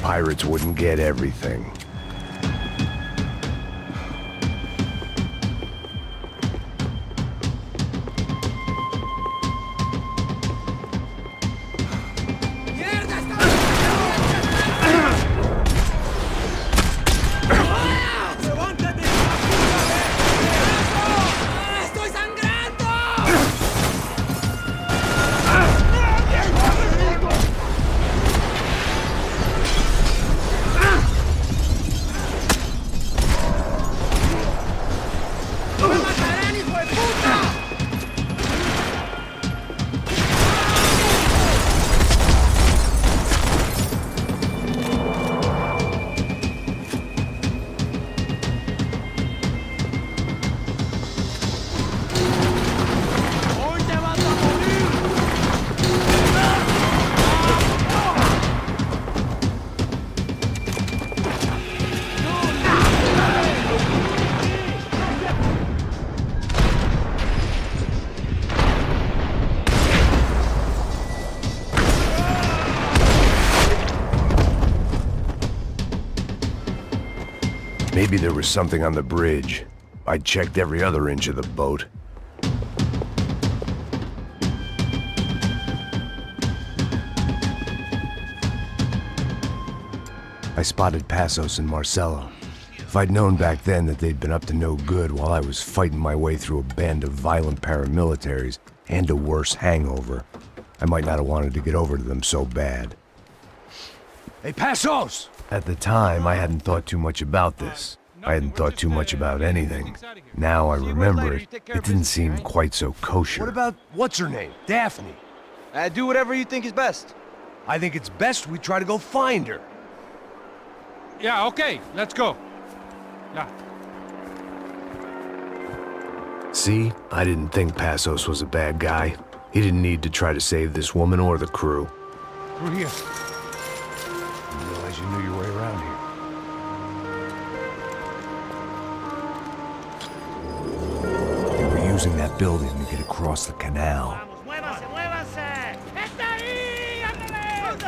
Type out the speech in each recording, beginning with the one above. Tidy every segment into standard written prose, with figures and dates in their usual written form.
pirates wouldn't get everything. Maybe there was something on the bridge. I checked every other inch of the boat. I spotted Passos and Marcelo. If I'd known back then that they'd been up to no good while I was fighting my way through a band of violent paramilitaries and a worse hangover, I might not have wanted to get over to them so bad. Hey, Passos! At the time, I hadn't thought too much about this. I hadn't thought too much about anything. Now I remember it, it didn't seem quite so kosher. What about, what's her name? Daphne? Do whatever you think is best. I think it's best we try to go find her. Yeah, okay, let's go. Yeah. See? I didn't think Passos was a bad guy. He didn't need to try to save this woman or the crew. Through here. Didn't realize you knew your way around here. They were using that building to get across the canal. ¡Muévanse, muévanse! ¡Está ahí! ¡Ándale!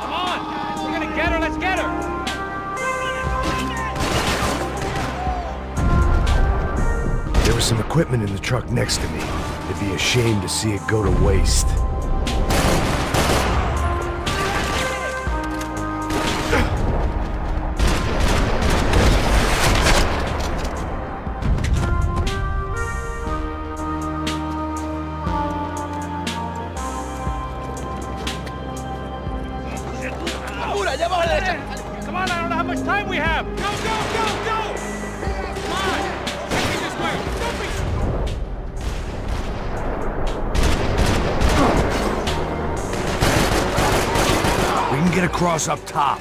Come on! We're gonna get her, let's get her! There was some equipment in the truck next to me. It'd be a shame to see it go to waste. Come on, I don't know how much time we have! Go, go, go, go! Come on! Take me this way! Don't be... We can get across up top.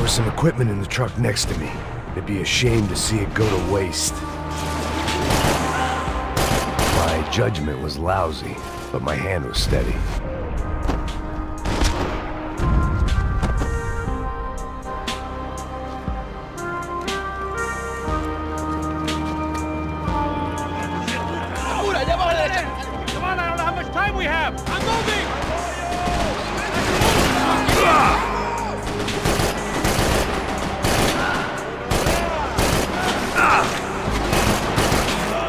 was some equipment in the truck next to me. It'd be a shame to see it go to waste. My judgment was lousy, but my hand was steady. Come on, I don't know how much time we have. I'm moving.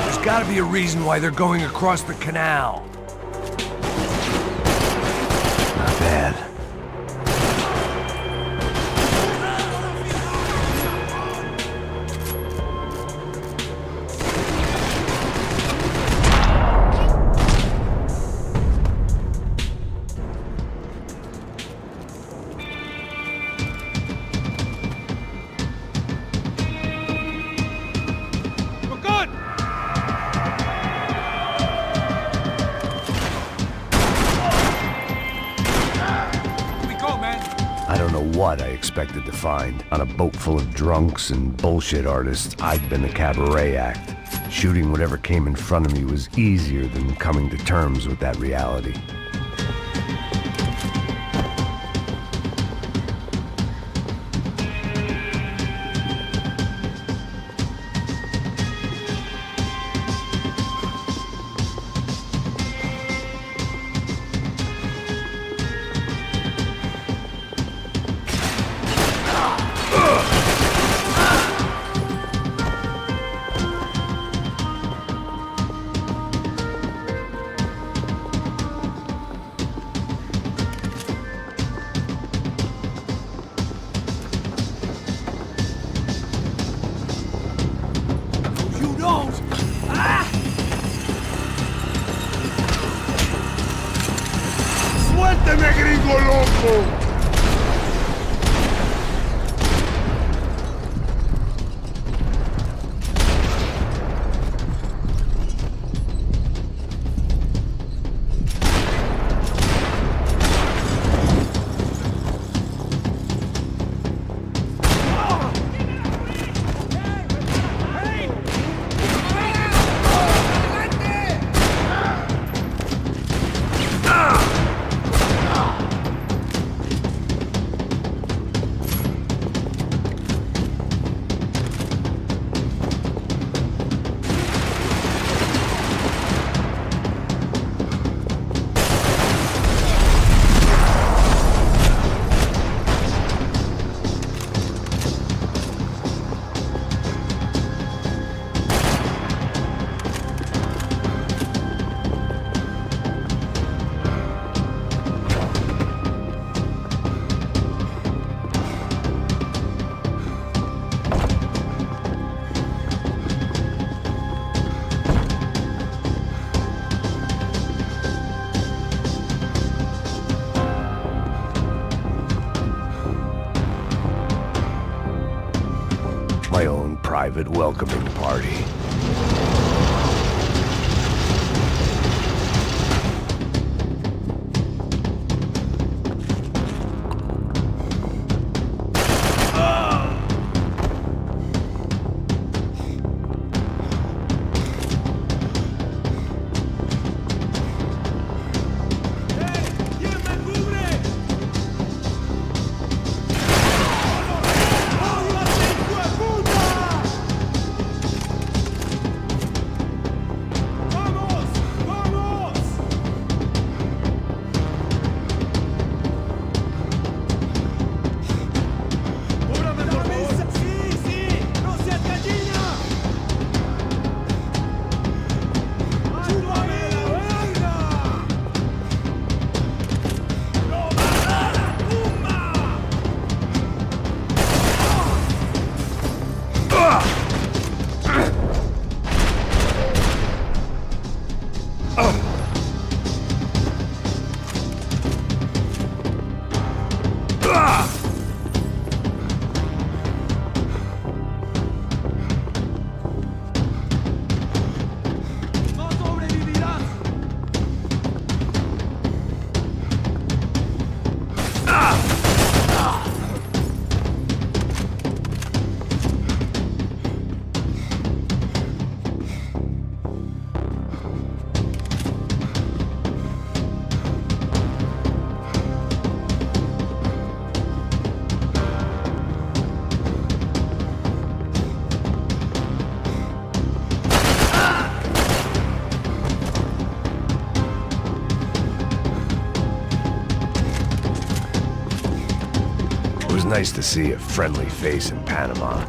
There's gotta be a reason why they're going across the canal. Not bad. We're good. Here we go, man. I don't know what I expected to find. On a boat full of drunks and bullshit artists, I'd been a cabaret act. Shooting whatever came in front of me was easier than coming to terms with that reality. You don't! ¡Suélteme, gringo loco! My own private welcoming party. It was nice to see a friendly face in Panama.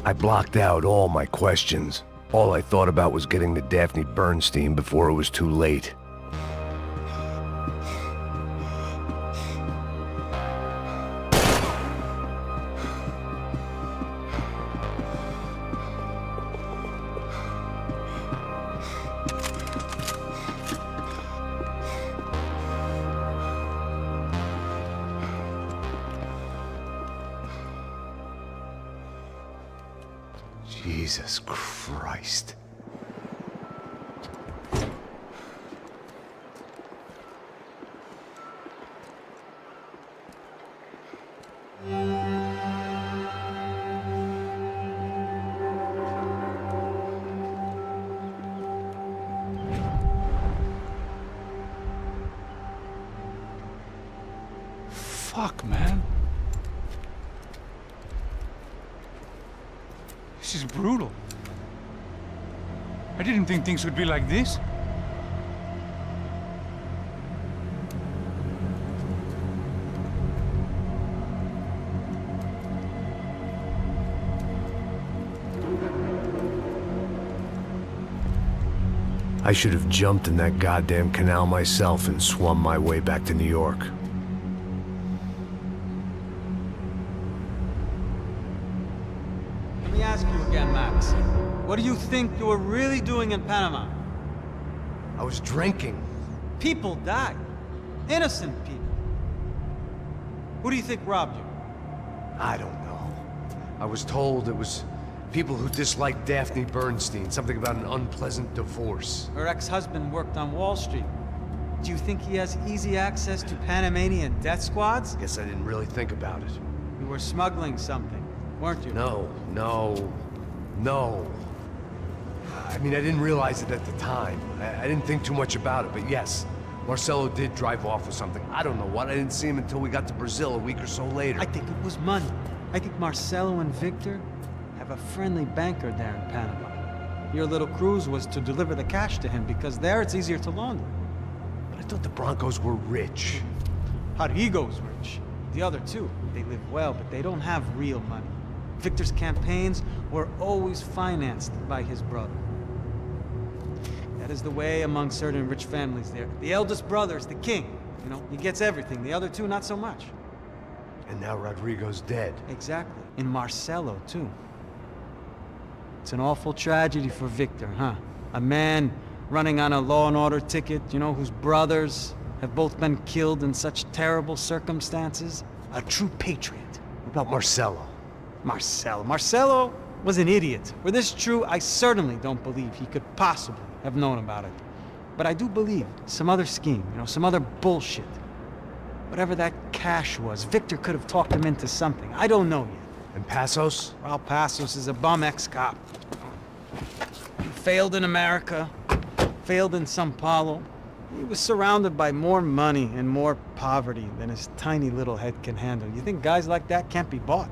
I blocked out all my questions. All I thought about was getting to Daphne Bernstein before it was too late. Jesus Christ. Fuck, man. This is brutal. I didn't think things would be like this. I should have jumped in that goddamn canal myself and swum my way back to New York. Let me ask you again, Max. What do you think you were really doing in Panama? I was drinking. People died. Innocent people. Who do you think robbed you? I don't know. I was told it was people who disliked Daphne Bernstein, something about an unpleasant divorce. Her ex-husband worked on Wall Street. Do you think he has easy access to Panamanian death squads? Guess I didn't really think about it. You were smuggling something, weren't you? No. I mean, I didn't realize it at the time. I didn't think too much about it, but yes, Marcelo did drive off with something. I don't know what. I didn't see him until we got to Brazil a week or so later. I think it was money. I think Marcelo and Victor have a friendly banker there in Panama. Your little cruise was to deliver the cash to him because there it's easier to launder. But I thought the Broncos were rich. Rodrigo's rich. The other two, they live well, but they don't have real money. Victor's campaigns were always financed by his brother. That is the way among certain rich families there. The eldest brother is the king. You know, he gets everything. The other two, not so much. And now Rodrigo's dead. Exactly. And Marcelo, too. It's an awful tragedy for Victor, huh? A man running on a law and order ticket, you know, whose brothers have both been killed in such terrible circumstances. A true patriot. What about Marcelo? Marcelo was an idiot. Were this true, I certainly don't believe he could possibly have known about it. But I do believe some other scheme, you know, some other bullshit. Whatever that cash was, Victor could have talked him into something. I don't know yet. And Passos? Raul Passos is a bum ex-cop. He failed in America, failed in Sao Paulo. He was surrounded by more money and more poverty than his tiny little head can handle. You think guys like that can't be bought?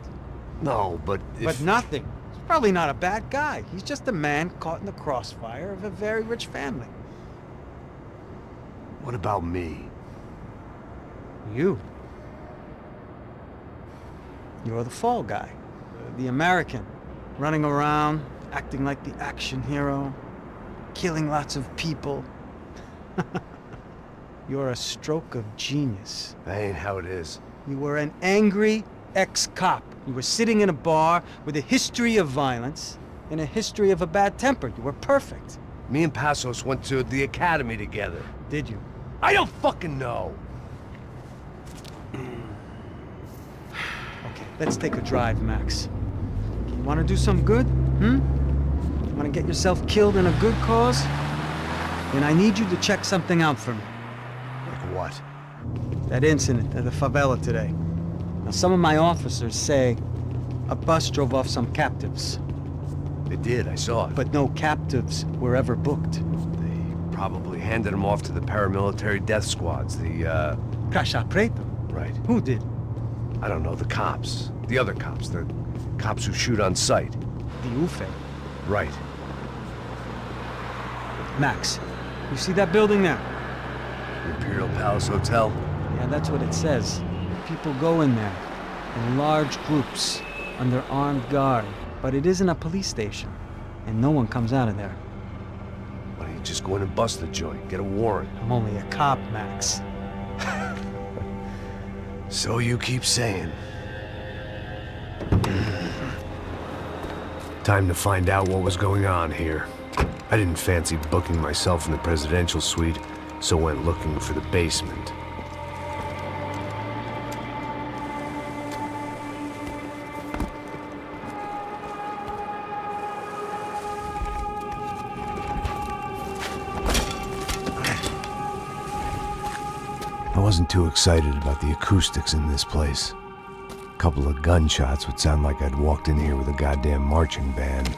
No, but But nothing. He's probably not a bad guy. He's just a man caught in the crossfire of a very rich family. What about me? You. You're the fall guy. The American. Running around, acting like the action hero. Killing lots of people. You're a stroke of genius. That ain't how it is. You were an angry ex-cop. You were sitting in a bar with a history of violence and a history of a bad temper. You were perfect. Me and Passos went to the academy together. Did you? I don't fucking know. Okay, let's take a drive, Max. You want to do some good? Want to get yourself killed in a good cause? Then I need you to check something out for me. Like what? That incident at the favela today. Now, some of my officers say a bus drove off some captives, They did, I saw it. but no captives were ever booked. They probably handed them off to the paramilitary death squads, the, Caixa Preta? Right. Who did? I don't know, the cops. The other cops, the cops who shoot on sight. The UFE. Right. Max, you see that building there? Imperial Palace Hotel? Yeah, that's what it says. People go in there in large groups under armed guard, but it isn't a police station, and no one comes out of there. Why don't you just go in and bust the joint, get a warrant? I'm only a cop, Max. So you keep saying. Time to find out what was going on here. I didn't fancy booking myself in the presidential suite, so went looking for the basement. I wasn't too excited about the acoustics in this place. A couple of gunshots would sound like I'd walked in here with a goddamn marching band.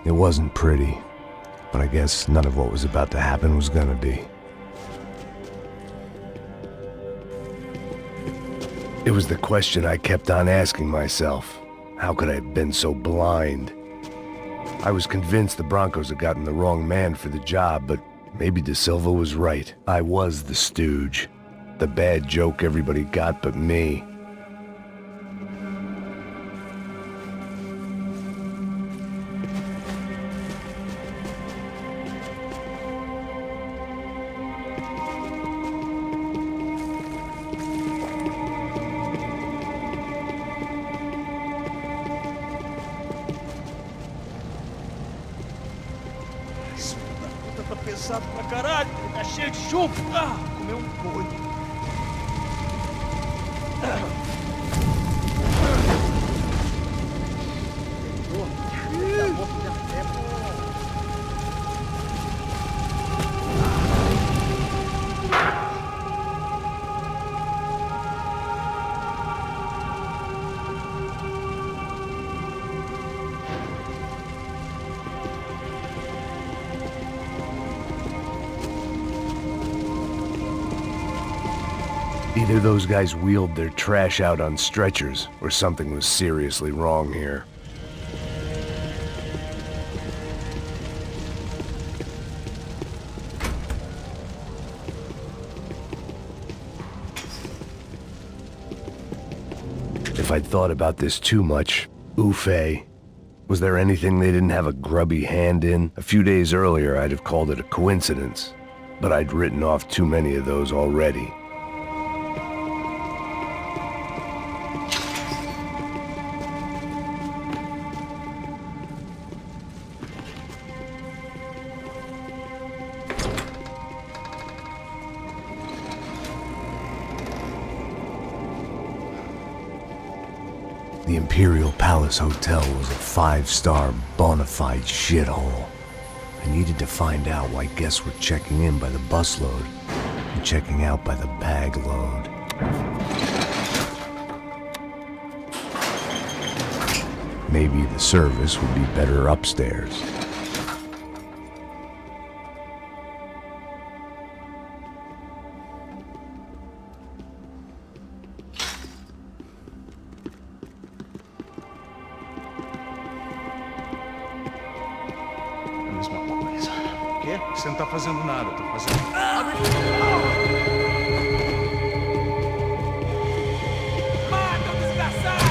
It wasn't pretty, but I guess none of what was about to happen was gonna be. It was the question I kept on asking myself. How could I have been so blind? I was convinced the Broncos had gotten the wrong man for the job, but maybe De Silva was right. I was the stooge. The bad joke everybody got but me. Tá pesado pra caralho, tá cheio de chumbo. Ah, comeu boi. Either those guys wheeled their trash out on stretchers, or something was seriously wrong here. If I'd thought about this too much, Ufe, was there anything they didn't have a grubby hand in? A few days earlier, I'd have called it a coincidence, but I'd written off too many of those already. The Imperial Palace Hotel was a five-star, bona fide shithole. I needed to find out why guests were checking in by the busload and checking out by the bag load. Maybe the service would be better upstairs. É a mesma coisa. O quê? Você não tá fazendo nada, eu tô fazendo. Mata o desgraçado!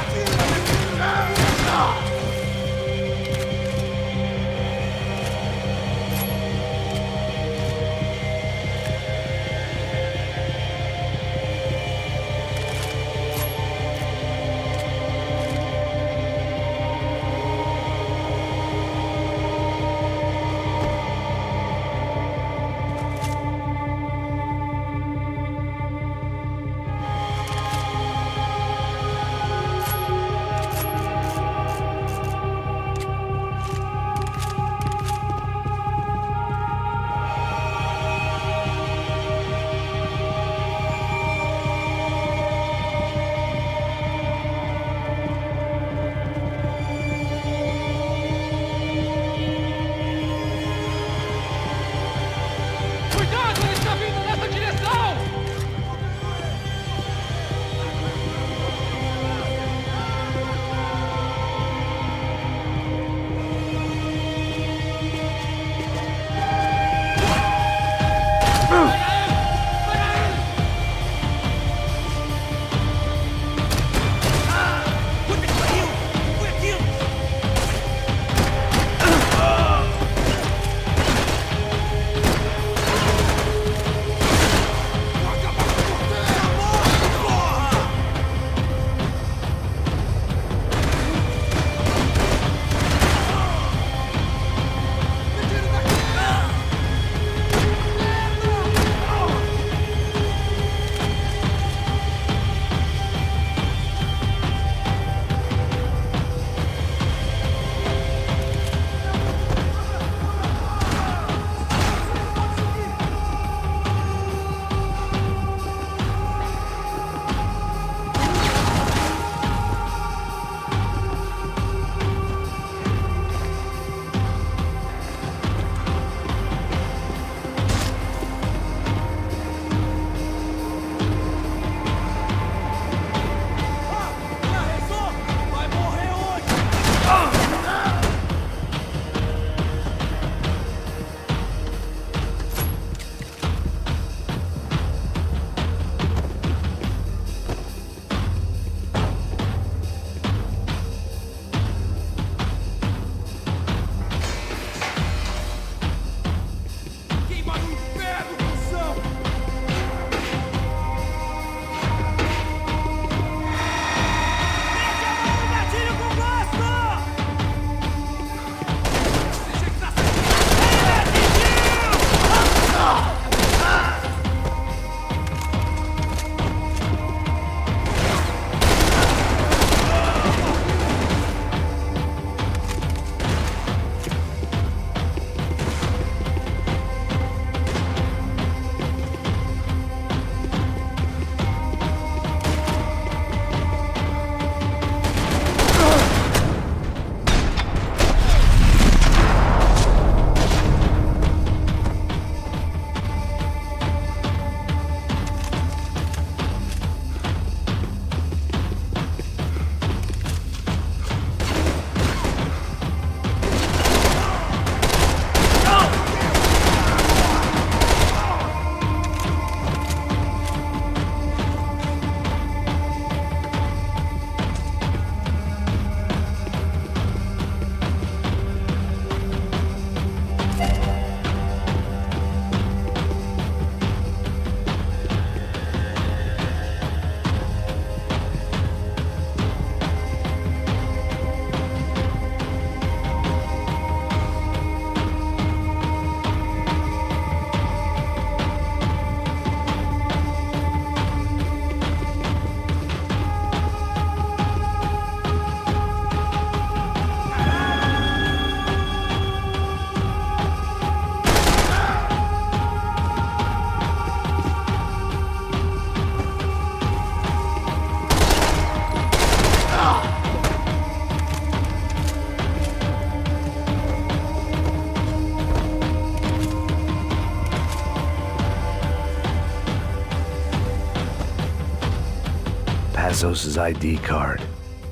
Passos' ID card.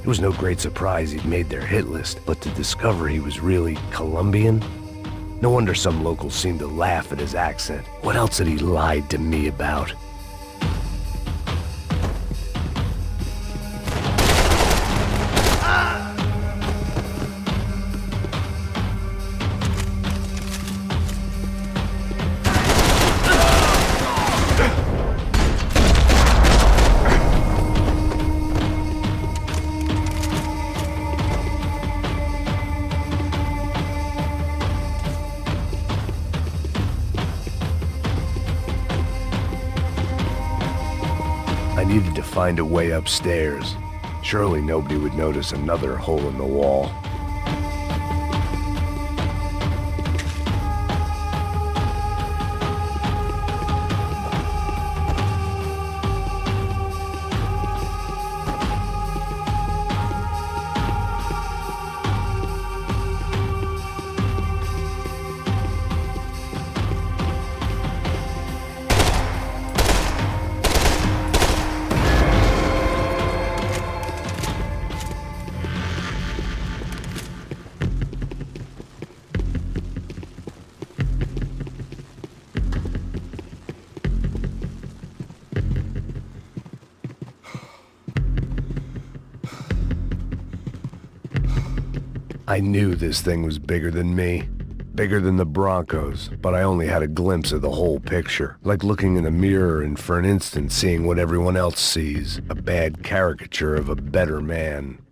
It was no great surprise he'd made their hit list, but to discover he was really Colombian? No wonder some locals seemed to laugh at his accent. What else had he lied to me about? I needed to find a way upstairs. Surely nobody would notice another hole in the wall. I knew this thing was bigger than me, bigger than the Broncos, but I only had a glimpse of the whole picture, like looking in a mirror and for an instant seeing what everyone else sees, a bad caricature of a better man.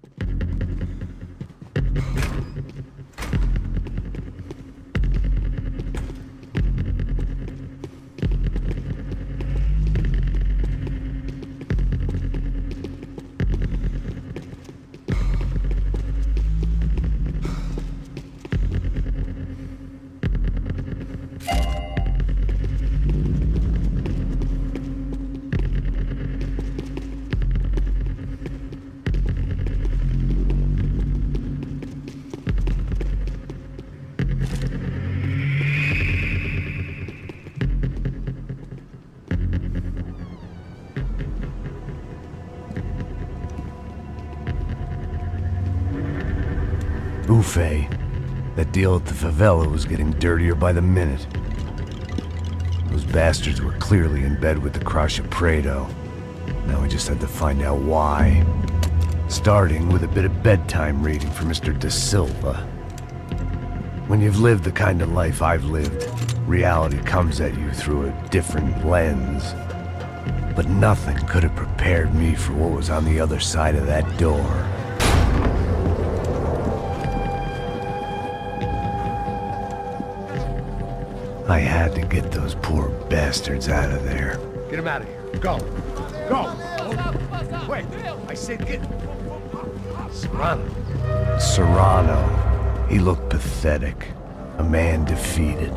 Buffet. That deal at the favela was getting dirtier by the minute. Those bastards were clearly in bed with the Crush of Prado. Now we just had to find out why. Starting with a bit of bedtime reading for Mr. Da Silva. When you've lived the kind of life I've lived, reality comes at you through a different lens. But nothing could have prepared me for what was on the other side of that door. I had to get those poor bastards out of there. Get him out of here. Go. Go. Wait. I said get... Serrano. Serrano. He looked pathetic. A man defeated.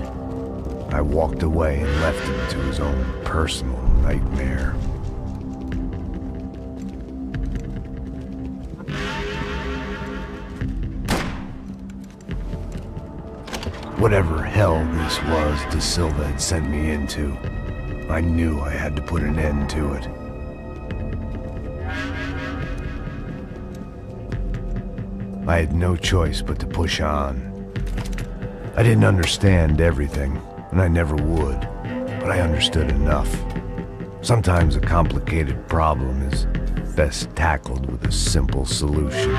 I walked away and left him to his own personal nightmare. Whatever hell this was Da Silva had sent me into, I knew I had to put an end to it. I had no choice but to push on. I didn't understand everything, and I never would, but I understood enough. Sometimes a complicated problem is best tackled with a simple solution.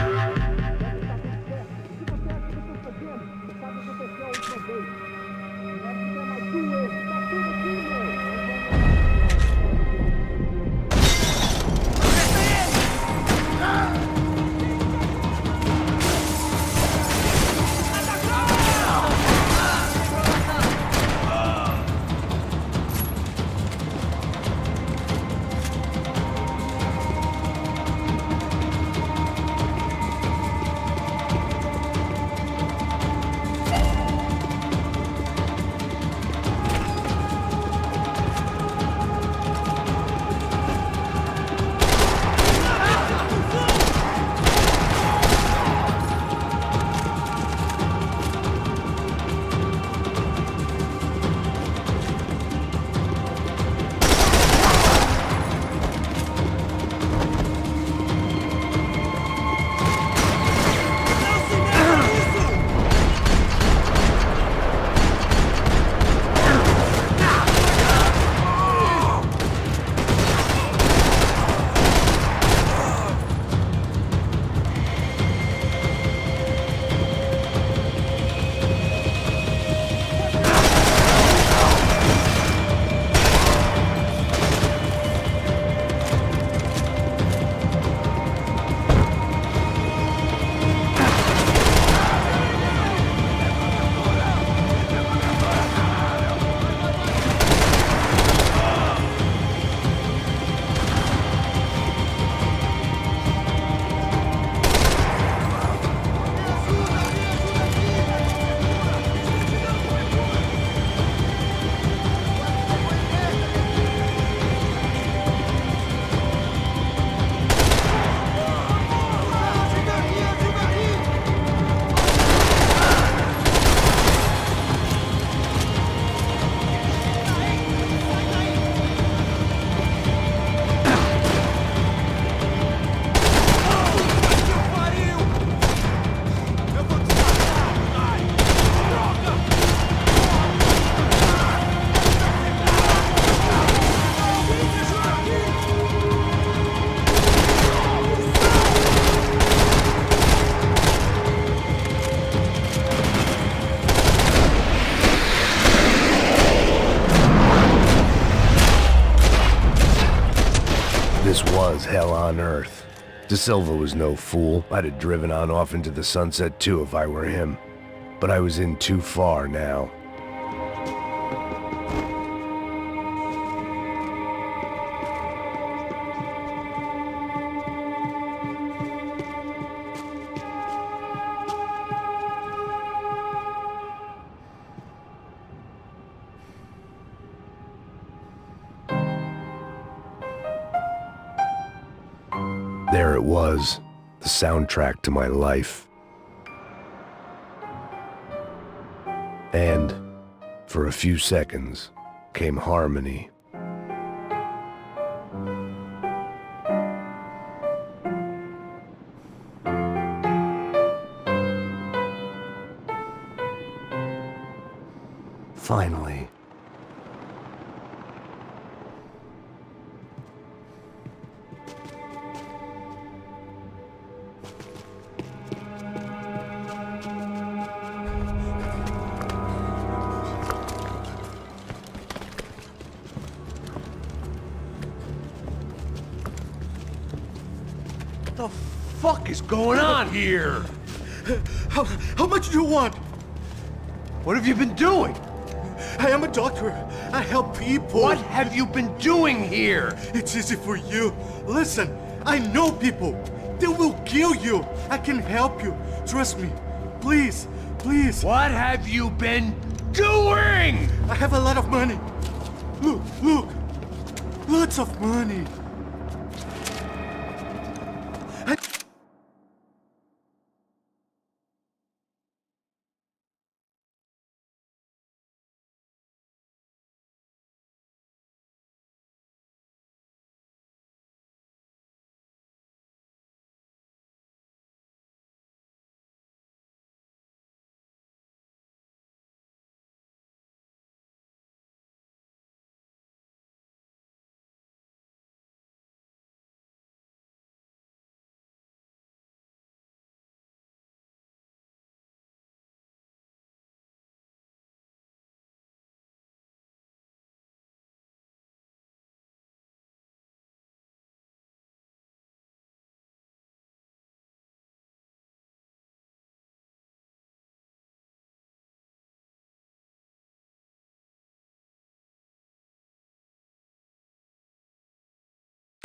This was hell on earth. De Silva was no fool. I'd have driven on off into the sunset too if I were him. But I was in too far now. There it was, the soundtrack to my life. And, for a few seconds, came harmony. Finally. What the fuck is going on here? How much do you want? What have you been doing? I am a doctor. I help people. What have you been doing here? It's easy for you. Listen, I know people. They will kill you. I can help you. Trust me. Please, please. What have you been doing? I have a lot of money. Look, look. Lots of money.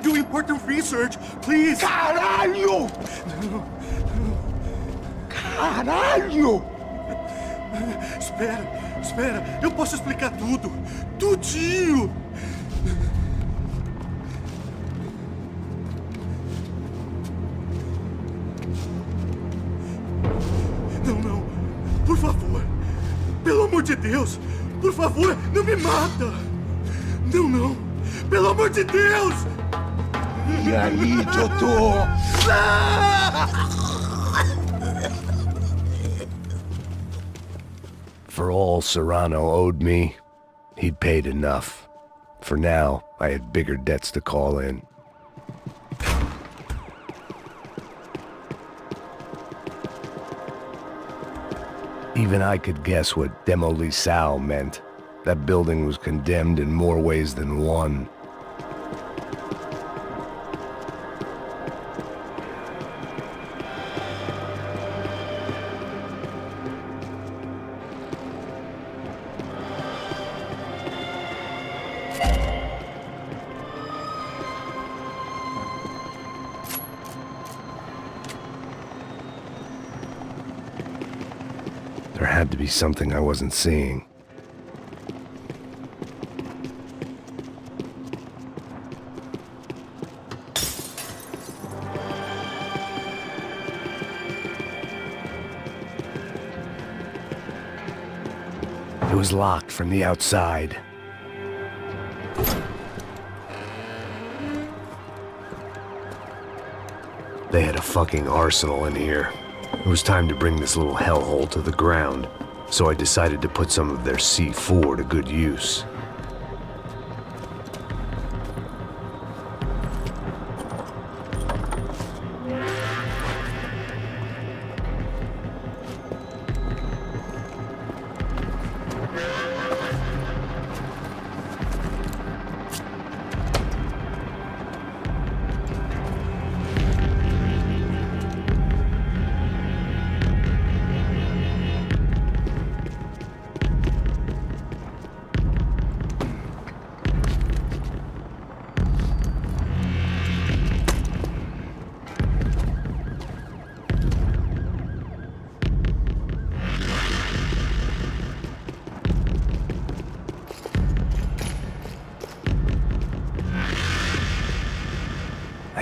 Do important research, please. Caralho! Caralho! Espera, espera. Eu posso explicar tudo. Tudinho. Não, não. Por favor. Pelo amor de Deus. Por favor, não me mata. Não, não. Pelo amor de Deus. E aí, doutor? For all Serrano owed me, he'd paid enough. For now, I had bigger debts to call in. Even I could guess what demolissao meant. That building was condemned in more ways than one. There had to be something I wasn't seeing. It was locked from the outside. They had a fucking arsenal in here. It was time to bring this little hellhole to the ground, so I decided to put some of their C4 to good use.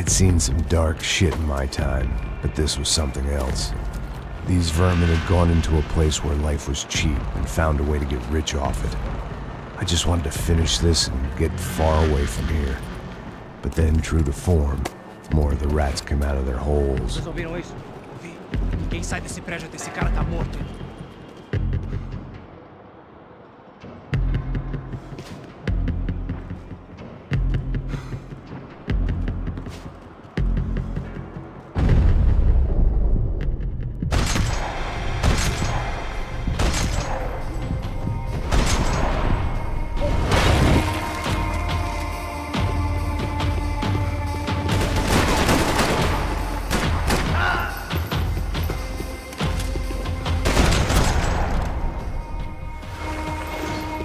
I'd seen some dark shit in my time, but this was something else. These vermin had gone into a place where life was cheap and found a way to get rich off it. I just wanted to finish this and get far away from here. But then, true to form, more of the rats came out of their holes. Vocês ouviram isso? Vi. Ninguém sai desse prédio até esse cara tá morto.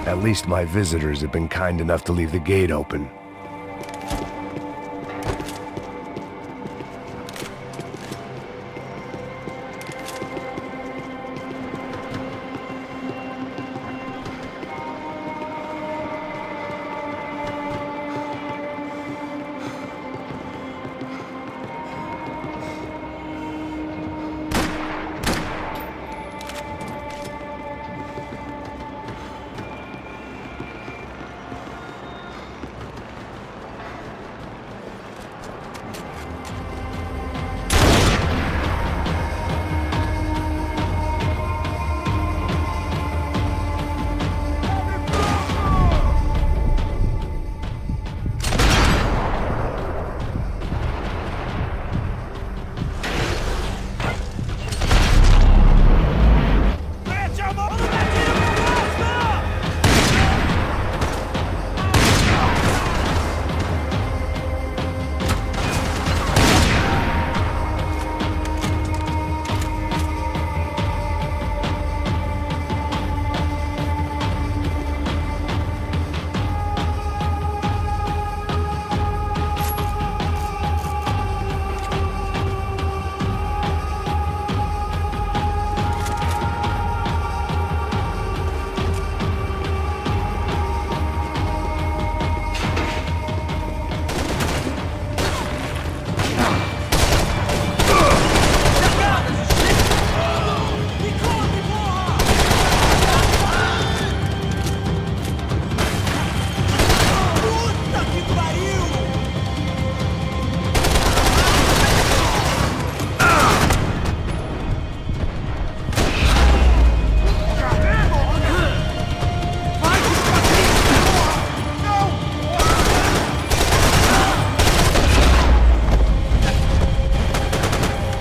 At least my visitors have been kind enough to leave the gate open.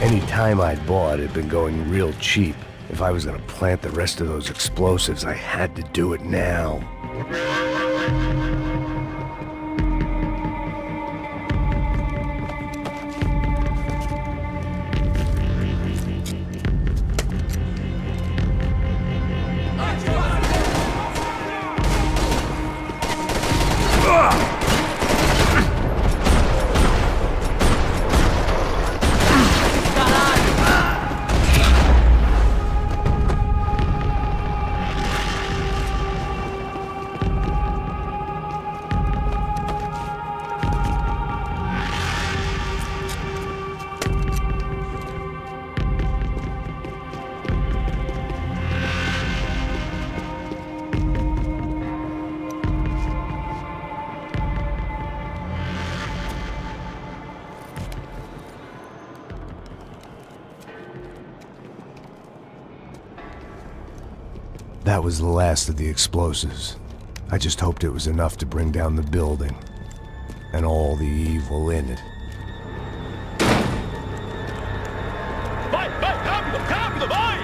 Any time I'd bought had been going real cheap. If I was gonna plant the rest of those explosives, I had to do it now. That was the last of the explosives. I just hoped it was enough to bring down the building and all the evil in it. Vai, vai, rápido, rápido, vai!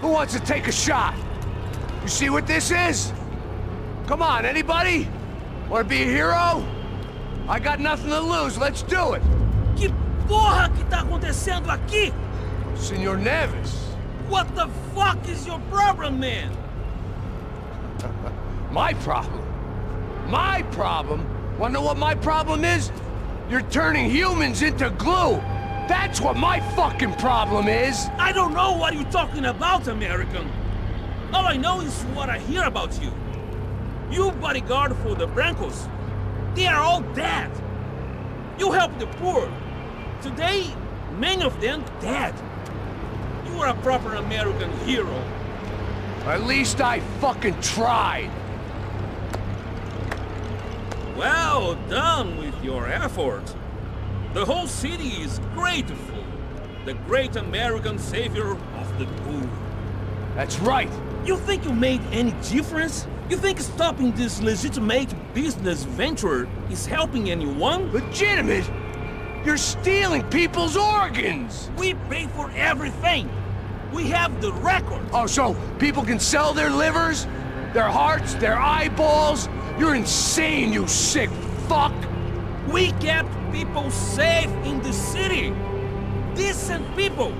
Who wants to take a shot? You see what this is? Come on, anybody? Want to be a hero? I got nothing to lose, let's do it! Que porra que tá acontecendo aqui? Senor Neves. What the fuck is your problem, man? My problem? My problem? Wanna know what my problem is? You're turning humans into glue! That's what my fucking problem is! I don't know what you're talking about, American. All I know is what I hear about you. You bodyguard for the Brancos. They are all dead. You help the poor. Today, many of them dead. You are a proper American hero. At least I fucking tried. Well done with your effort. The whole city is grateful. The great American savior of the poor. That's right. You think you made any difference? You think stopping this legitimate business venture is helping anyone? Legitimate? You're stealing people's organs! We pay for everything. We have the record. Oh, so people can sell their livers? Their hearts? Their eyeballs? You're insane, you sick fuck! We kept people safe in the city. Decent people.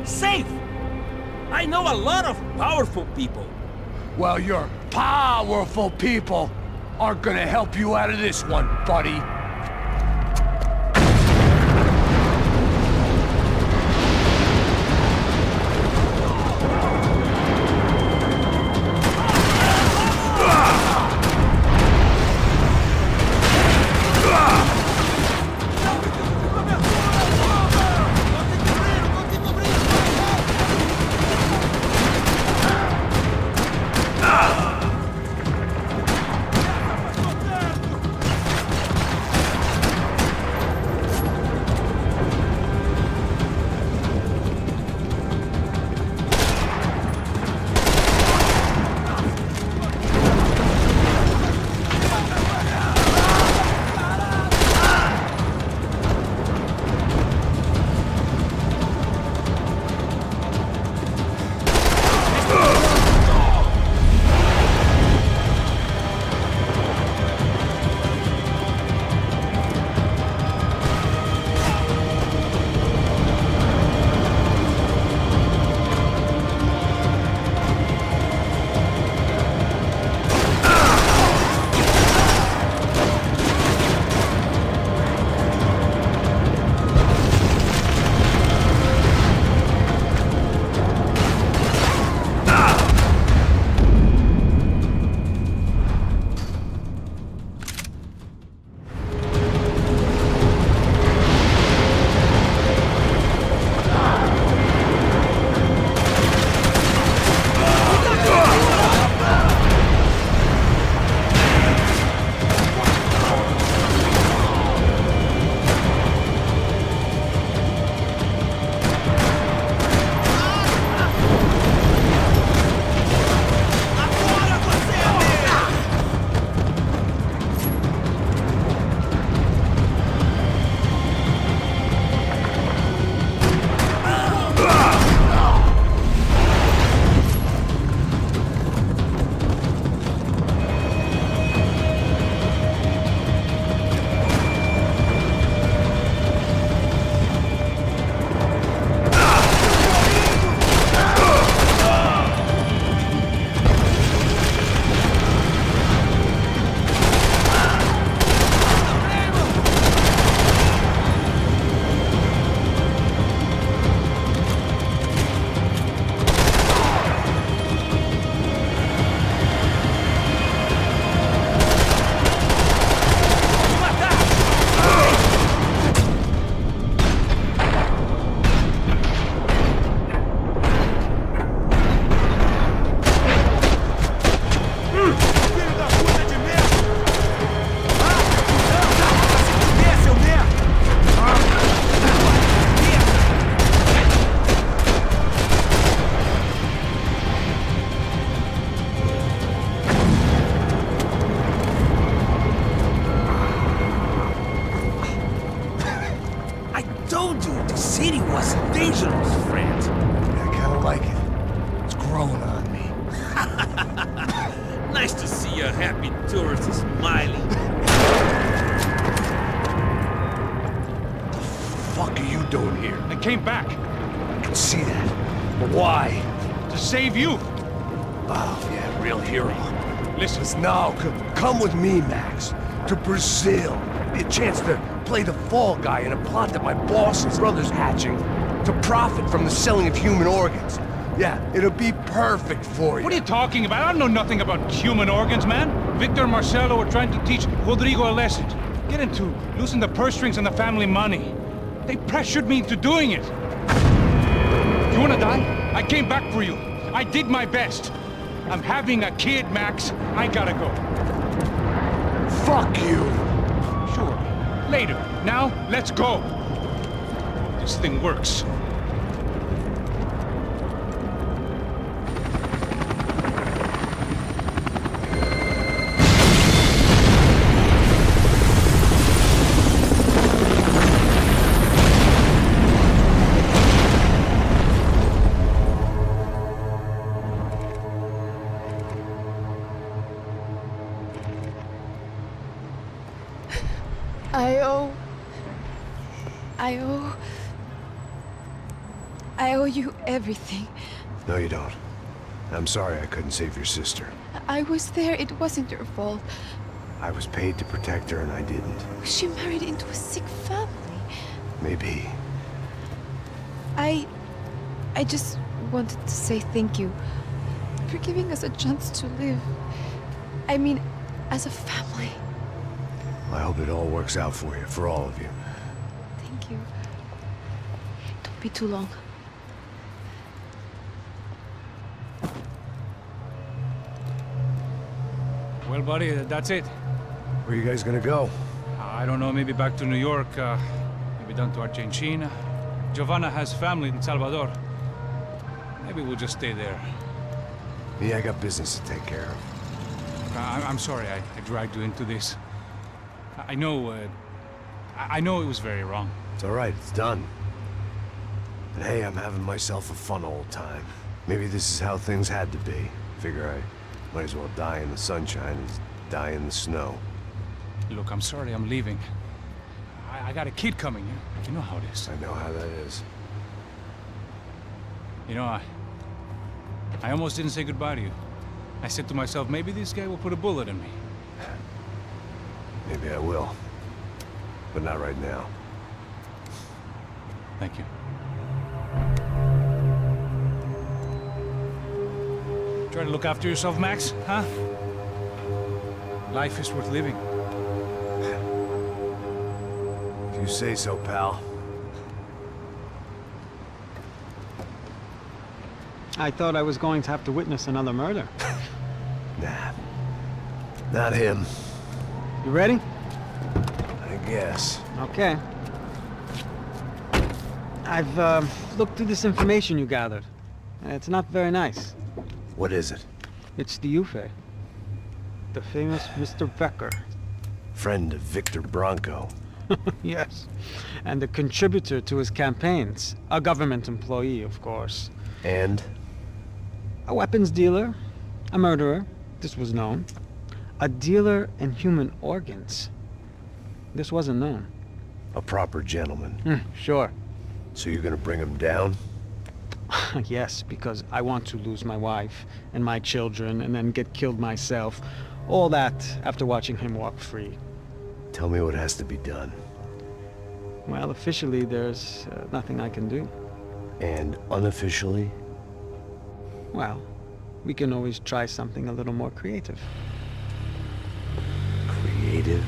Safe. I know a lot of powerful people. Well, your powerful people aren't gonna help you out of this one, buddy. Nice to see a happy tourist smiling. What the fuck are you doing here? I came back I can see that. But why? to save you. Oh, yeah, real hero. Listen, No, come with me, Max. To Brazil. Be a chance to play the fall guy in a plot that my boss and brother's hatching to profit from the selling of human organs. Yeah, it'll be perfect for you. what are you talking about? I know nothing about human organs, man. Victor and Marcelo are trying to teach Rodrigo a lesson. Get into losing the purse strings and the family money. They pressured me into doing it. You wanna die? I came back for you. I did my best. I'm having a kid, Max. I gotta go. Fuck you! Sure. Later. Now, let's go. This thing works. I owe you everything. No, you don't. I'm sorry I couldn't save your sister. I was there. It wasn't your fault. I was paid to protect her and I didn't. She married into a sick family. Maybe. I just wanted to say thank you for giving us a chance to live. I mean, as a family. I hope it all works out for you, for all of you. Thank you. Don't be too long. Well, buddy, that's it. Where are you guys gonna go? I don't know, maybe back to New York, maybe down to Argentina. Giovanna has family in Salvador. Maybe we'll just stay there. Yeah, I got business to take care of. I'm sorry I dragged you into this. I know it was very wrong. It's all right, it's done. And hey, I'm having myself a fun old time. Maybe this is how things had to be. Figure I might as well die in the sunshine as die in the snow. Look, I'm sorry I'm leaving. I got a kid coming. You know how it is. I know how that is. You know, I almost didn't say goodbye to you. I said to myself, maybe this guy will put a bullet in me. Maybe I will. But not right now. Thank you. Try to look after yourself, Max, huh? Life is worth living. If you say so, pal. I thought I was going to have to witness another murder. Nah. Not him. You ready? I guess. Okay. I've looked through this information you gathered. It's not very nice. What is it? It's the Ufe. The famous Mr. Becker. Friend of Victor Bronco. Yes. And a contributor to his campaigns. A government employee, of course. And? A weapons dealer. A murderer. This was known. A dealer in human organs. This wasn't known. A proper gentleman. Sure. So you're gonna bring him down? Yes, because I want to lose my wife and my children and then get killed myself. All that after watching him walk free. Tell me what has to be done. Well, officially, there's nothing I can do. And unofficially? Well, we can always try something a little more creative. Creative?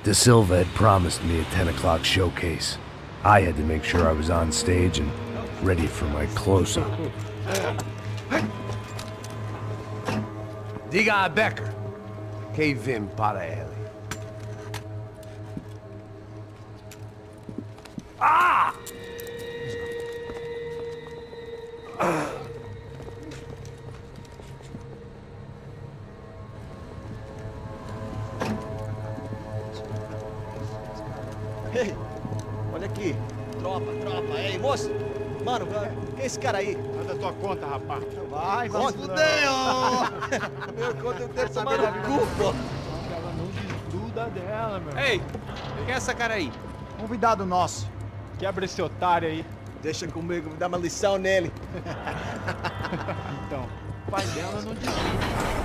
De Silva had promised me a 10 o'clock showcase. I had to make sure I was on stage and ready for my close-up. Diga a Becker. Que vim para ele. Ah! Ei, olha aqui. Tropa. Ei, moço. Mano, quem é esse cara aí? Faz a tua conta, rapaz. Vai, fudeu! Meu conta eu quero saber da culpa. Ela não desgruda dela, meu. Ei, quem é essa cara aí? Convidado nosso. Quebra esse otário aí. Deixa comigo, me dá uma lição nele. Então, o pai dela não desgruda.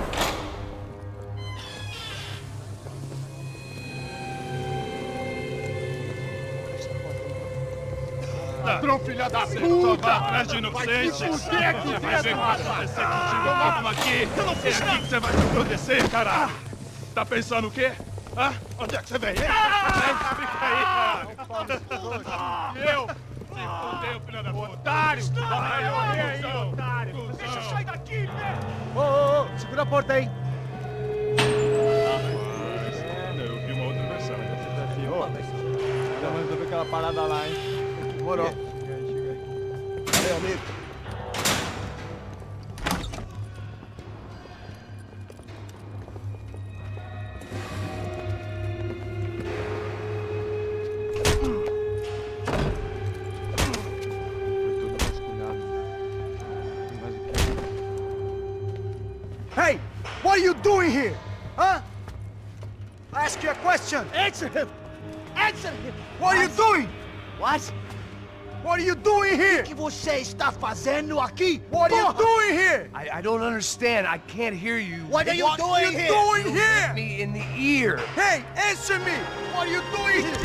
Ladrão, filha da puta! Atrás de inocentes! Vai que fuder, vai ver o que vai acontecer contigo. Vamos aqui! É aqui que você vai se proteger, caralho! Tá pensando o quê? Hã? Onde é que você vem? Fica aí, caralho! Eu? Se fudeu, filha da puta! Otário! Vai morrer aí, otário! Deixa eu sair daqui, velho! Ô, segura a porta aí. Eu vi uma outra versão. Já resolveu aquela parada lá, hein? Demorou. Chega aí. Valeu, amigo. Hey! What are you doing here? Huh? I ask you a question. Answer him! Answer him! What are you doing? What? What are you doing here? O que você está fazendo aqui? What are you doing here? I don't understand. I can't hear you. What are you doing here? What are you doing here? Me in the ear. Hey, answer me! What are you doing here?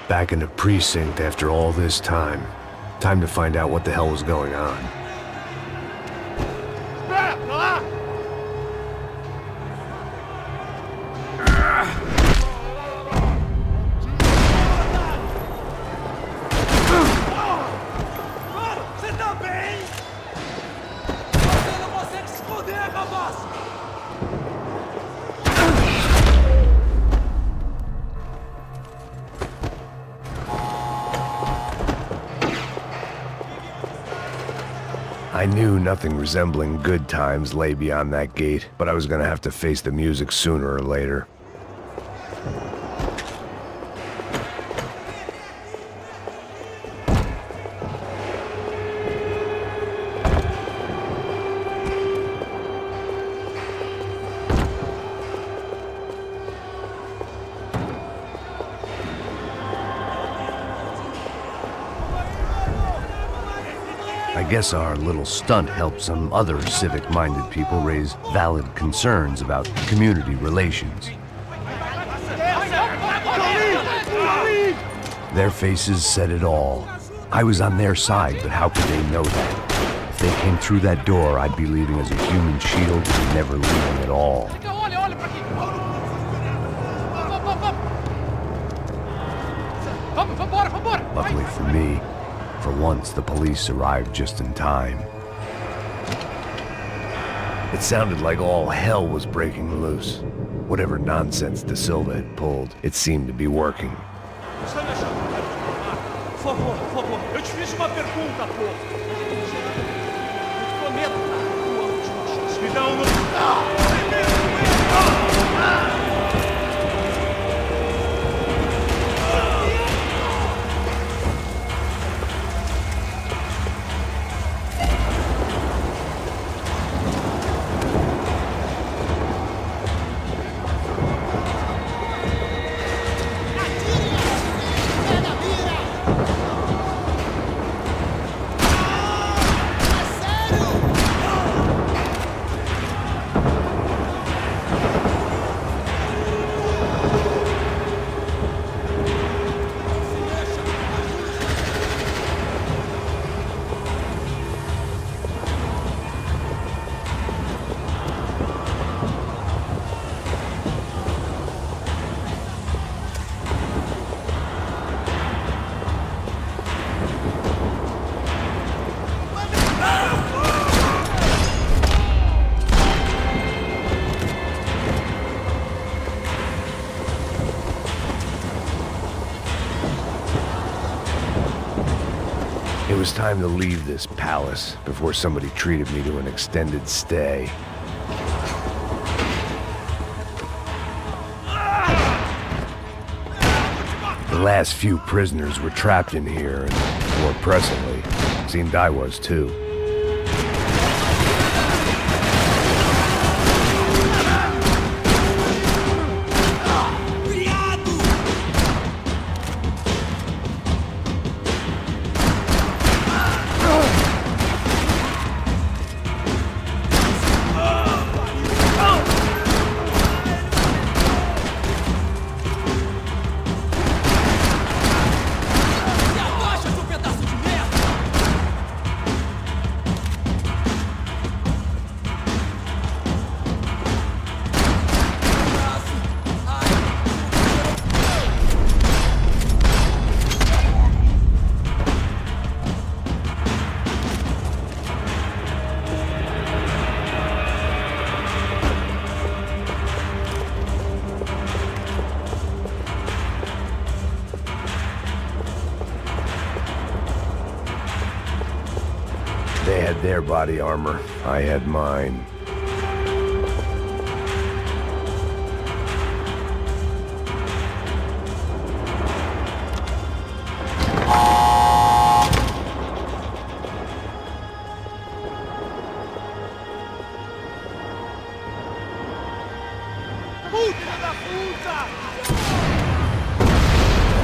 Back in the precinct after all this time. Time to find out what the hell was going on. Você tá bem? Fazendo você que se fuder, rapaz! I knew nothing resembling good times lay beyond that gate, but I was gonna have to face the music sooner or later. I guess our little stunt helped some other civic-minded people raise valid concerns about community relations. Their faces said it all. I was on their side, but how could they know that? If they came through that door, I'd be leaving as a human shield and never leaving at all. Luckily for me, for once, the police arrived just in time. It sounded like all hell was breaking loose. Whatever nonsense De Silva had pulled, it seemed to be working. Por favor, eu te fiz uma pergunta, pô. Eu te prometo, cara, tua última chance. Me dá uma... It was time to leave this palace before somebody treated me to an extended stay. The last few prisoners were trapped in here, and more presently, it seemed I was too. had their body armor. I had mine.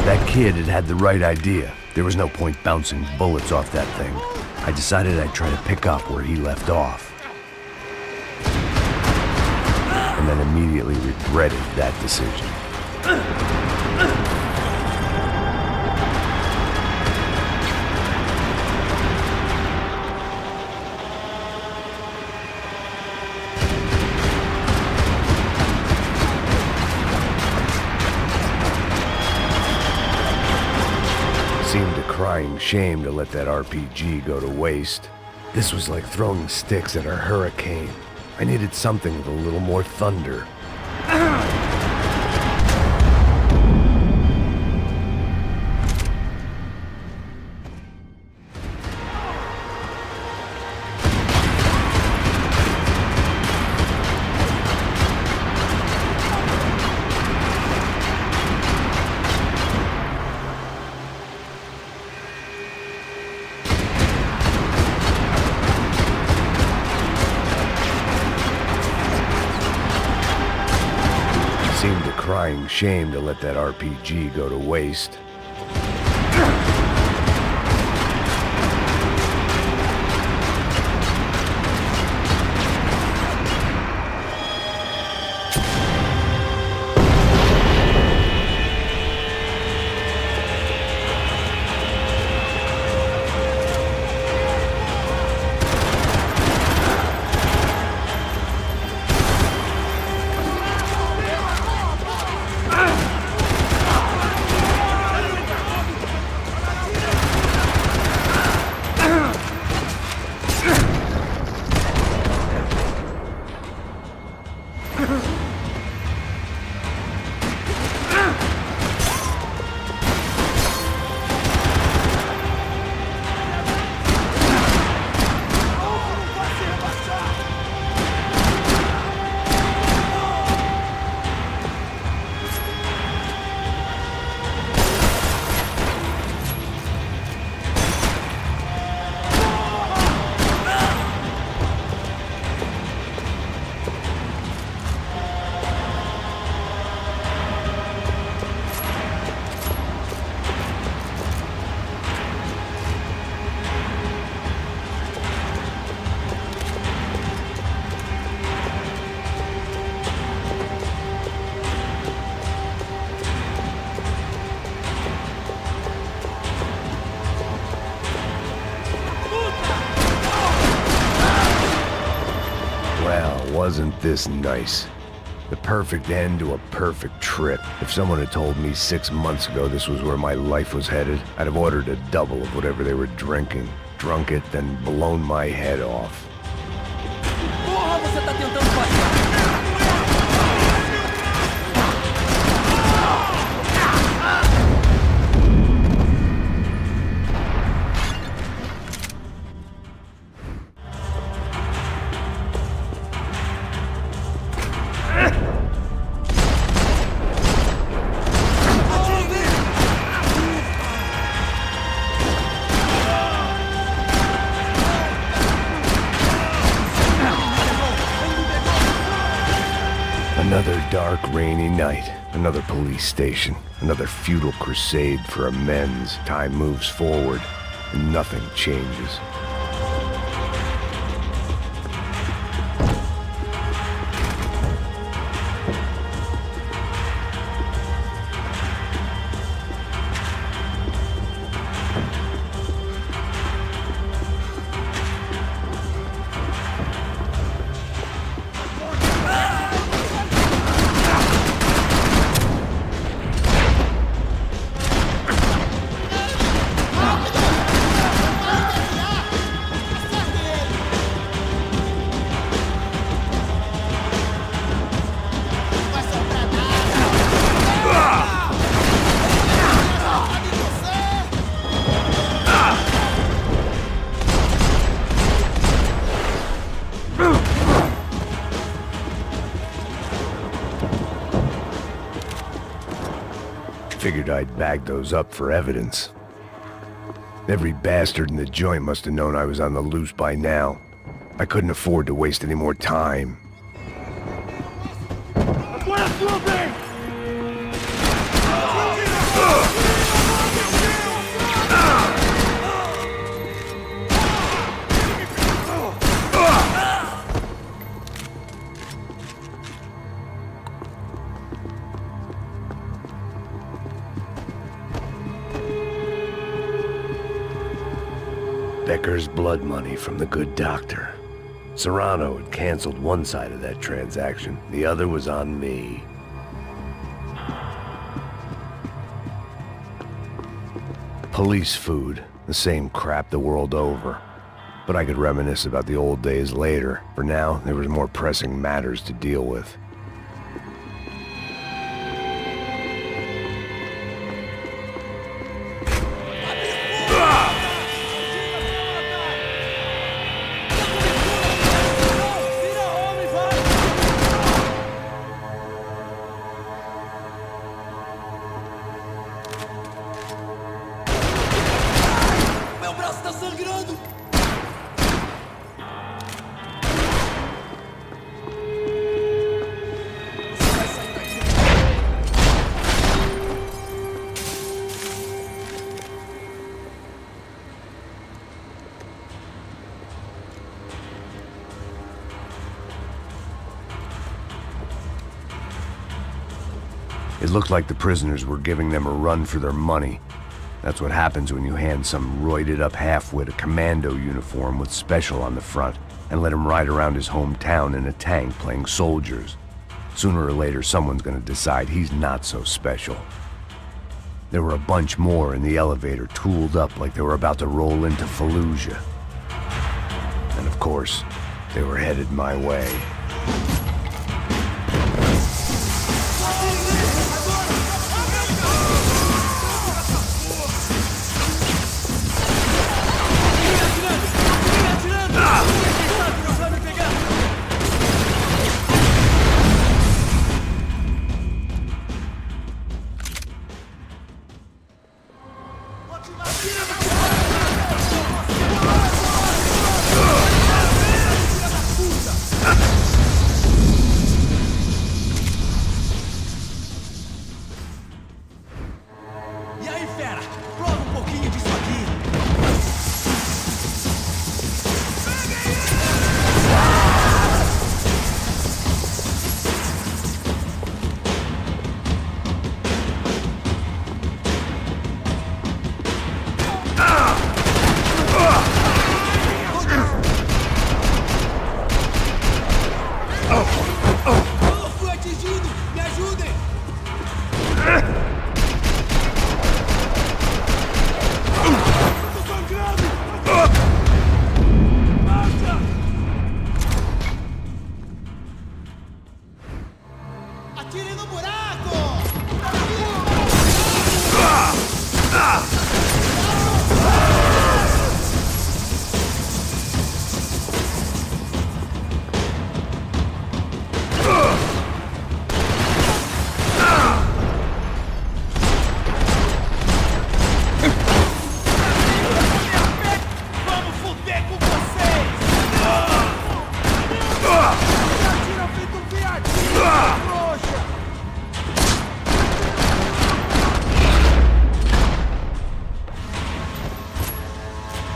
That kid had the right idea. There was no point bouncing bullets off that thing. I decided I'd try to pick up where he left off. And then immediately regretted that decision. Seemed a crying shame to let that RPG go to waste. This was like throwing sticks at a hurricane. I needed something with a little more thunder. Seemed a crying shame to let that RPG go to waste. Wasn't this nice? The perfect end to a perfect trip. If someone had told me 6 months ago this was where my life was headed, I'd have ordered a double of whatever they were drinking, drunk it, then blown my head off. Porra, você tá tentando fazer? Another dark, rainy night. Another police station. Another futile crusade for amends. Time moves forward, and nothing changes. Figured I'd bag those up for evidence. Every bastard in the joint must have known I was on the loose by now. I couldn't afford to waste any more time. Becker's blood money from the good doctor. Serrano had canceled one side of that transaction. The other was on me. Police food, the same crap the world over. But I could reminisce about the old days later. For now, there was more pressing matters to deal with. It looked like the prisoners were giving them a run for their money. That's what happens when you hand some roided-up halfwit a commando uniform with special on the front and let him ride around his hometown in a tank playing soldiers. Sooner or later, someone's gonna decide he's not so special. There were a bunch more in the elevator, tooled up like they were about to roll into Fallujah. And of course, they were headed my way.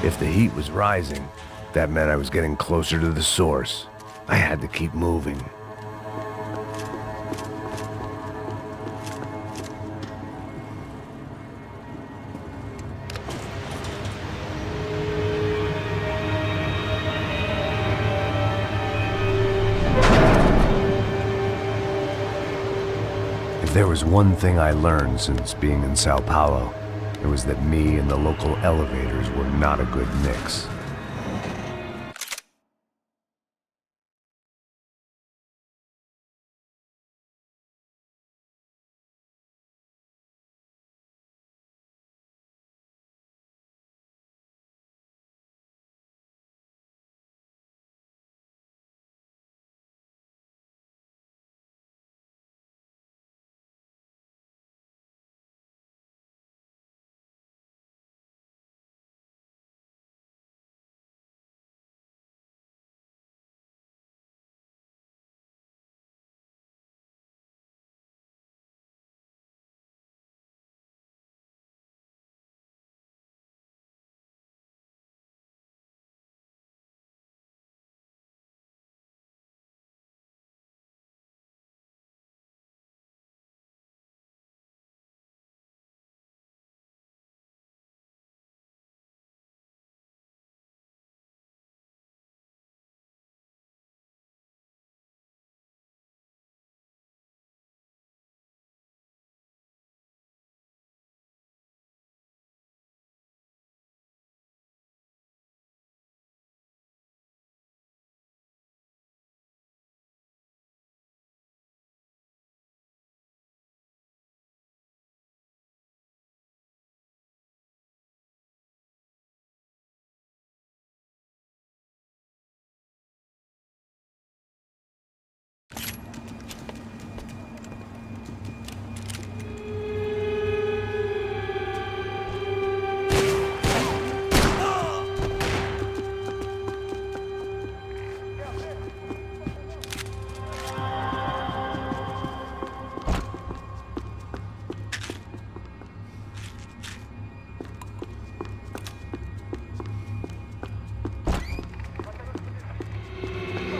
If the heat was rising, that meant I was getting closer to the source. I had to keep moving. If there was one thing I learned since being in Sao Paulo, it was that me and the local elevators were not a good mix.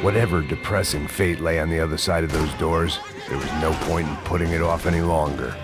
Whatever depressing fate lay on the other side of those doors, there was no point in putting it off any longer.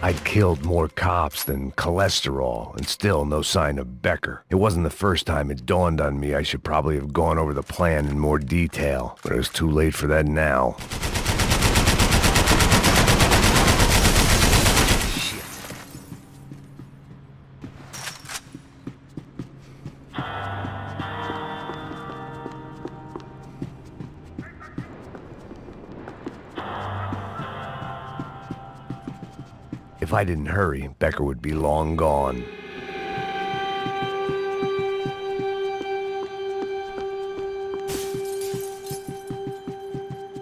I'd killed more cops than cholesterol, and still no sign of Becker. It wasn't the first time it dawned on me I should probably have gone over the plan in more detail, but it was too late for that now. If I didn't hurry, Becker would be long gone.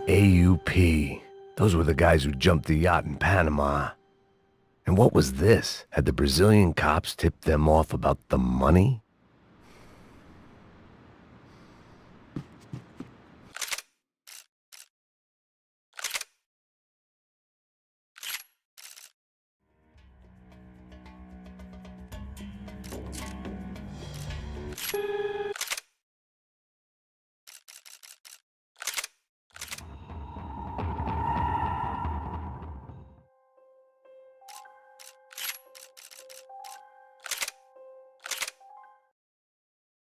AUP. Those were the guys who jumped the yacht in Panama. And what was this? Had the Brazilian cops tipped them off about the money?